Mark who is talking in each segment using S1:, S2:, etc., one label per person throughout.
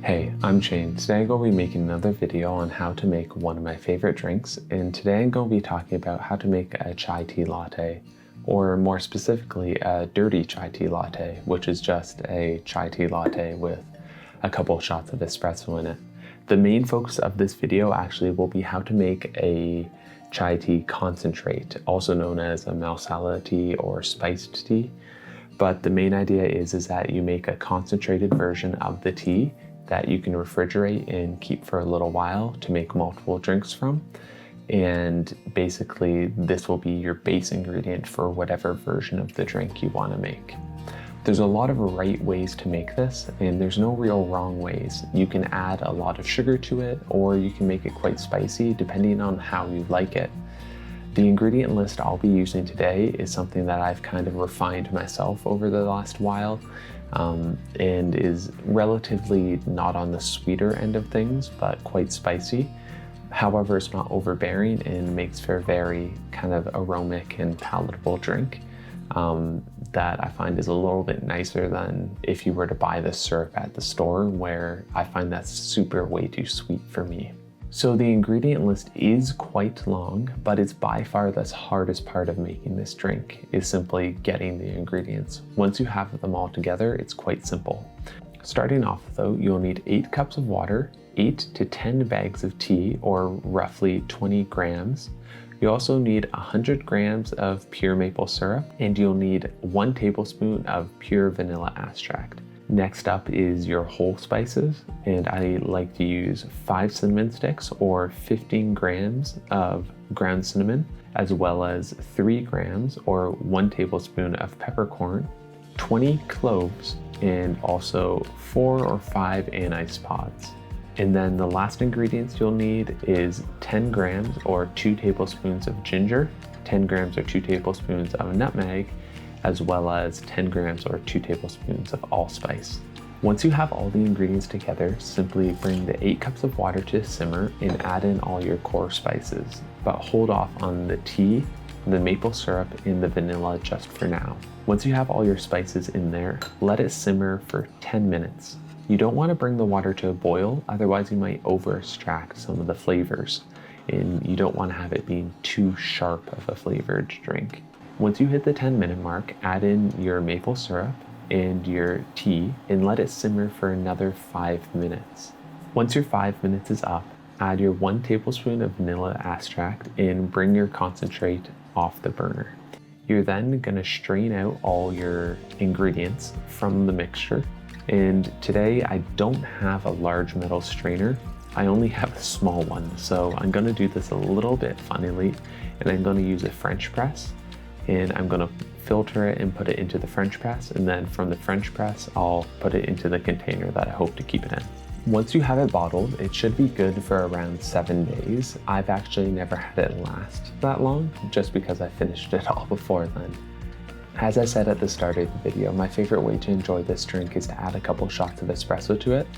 S1: Hey, I'm Shane. Today I'm going to be making another video on how to make one of my favorite drinks, and today I'm going to be talking about how to make a chai tea latte, or more specifically a dirty chai tea latte, which is just a chai tea latte with a couple shots of espresso in it. The main focus of this video actually will be how to make a chai tea concentrate, also known as a Masala tea or spiced tea. But the main idea is that you make a concentrated version of the tea that you can refrigerate and keep for a little while to make multiple drinks from. And basically this will be your base ingredient for whatever version of the drink you want to make. There's a lot of right ways to make this, and there's no real wrong ways. You can add a lot of sugar to it, or you can make it quite spicy depending on how you like it. The ingredient list I'll be using today is something that I've kind of refined myself over the last while, and is relatively not on the sweeter end of things, but quite spicy. However, it's not overbearing and makes for a very kind of aromatic and palatable drink that I find is a little bit nicer than if you were to buy the syrup at the store, where I find that's super way too sweet for me. So the ingredient list is quite long, but it's by far the hardest part of making this drink, is simply getting the ingredients. Once you have them all together, it's quite simple. Starting off though, you'll need 8 cups of water, 8 to 10 bags of tea, or roughly 20 grams. You also need 100 grams of pure maple syrup, and you'll need 1 tablespoon of pure vanilla extract. Next up is your whole spices, and I like to use 5 cinnamon sticks or 15 grams of ground cinnamon, as well as 3 grams or 1 tablespoon of peppercorn, 20 cloves, and also 4 or 5 anise pods. And then the last ingredients you'll need is 10 grams or 2 tablespoons of ginger, 10 grams or 2 tablespoons of nutmeg, as well as 10 grams or 2 tablespoons of allspice. Once you have all the ingredients together, simply bring the 8 cups of water to simmer and add in all your core spices, but hold off on the tea, the maple syrup, and the vanilla just for now. Once you have all your spices in there, let it simmer for 10 minutes. You don't want to bring the water to a boil, otherwise you might over extract some of the flavors, and you don't want to have it being too sharp of a flavored drink. Once you hit the 10-minute mark, add in your maple syrup and your tea and let it simmer for another 5 minutes. Once your 5 minutes is up, add your 1 tablespoon of vanilla extract and bring your concentrate off the burner. You're then going to strain out all your ingredients from the mixture. And today I don't have a large metal strainer. I only have a small one, so I'm going to do this a little bit funnily, and I'm going to use a French press. And I'm going to filter it and put it into the French press, and then from the French press I'll put it into the container that I hope to keep it in. Once you have it bottled, it should be good for around 7 days. I've actually never had it last that long, just because I finished it all before then. As I said at the start of the video, my favorite way to enjoy this drink is to add a couple shots of espresso to it.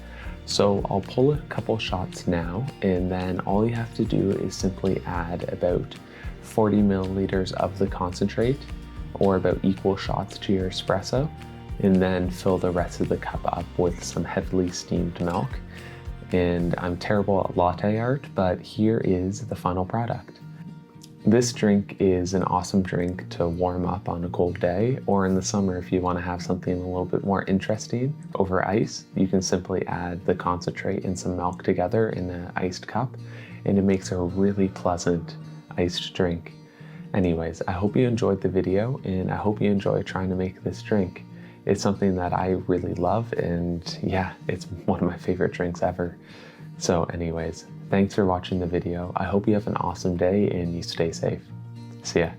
S1: So I'll pull a couple shots now, and then all you have to do is simply add about 40 milliliters of the concentrate, or about equal shots to your espresso, and then fill the rest of the cup up with some heavily steamed milk. And I'm terrible at latte art, but here is the final product. This drink is an awesome drink to warm up on a cold day, or in the summer if you want to have something a little bit more interesting over ice. You can simply add the concentrate and some milk together in an iced cup, and it makes a really pleasant iced drink. Anyways, I hope you enjoyed the video, and I hope you enjoy trying to make this drink. It's something that I really love, and yeah, it's one of my favorite drinks ever. So anyways, thanks for watching the video. I hope you have an awesome day and you stay safe. See ya.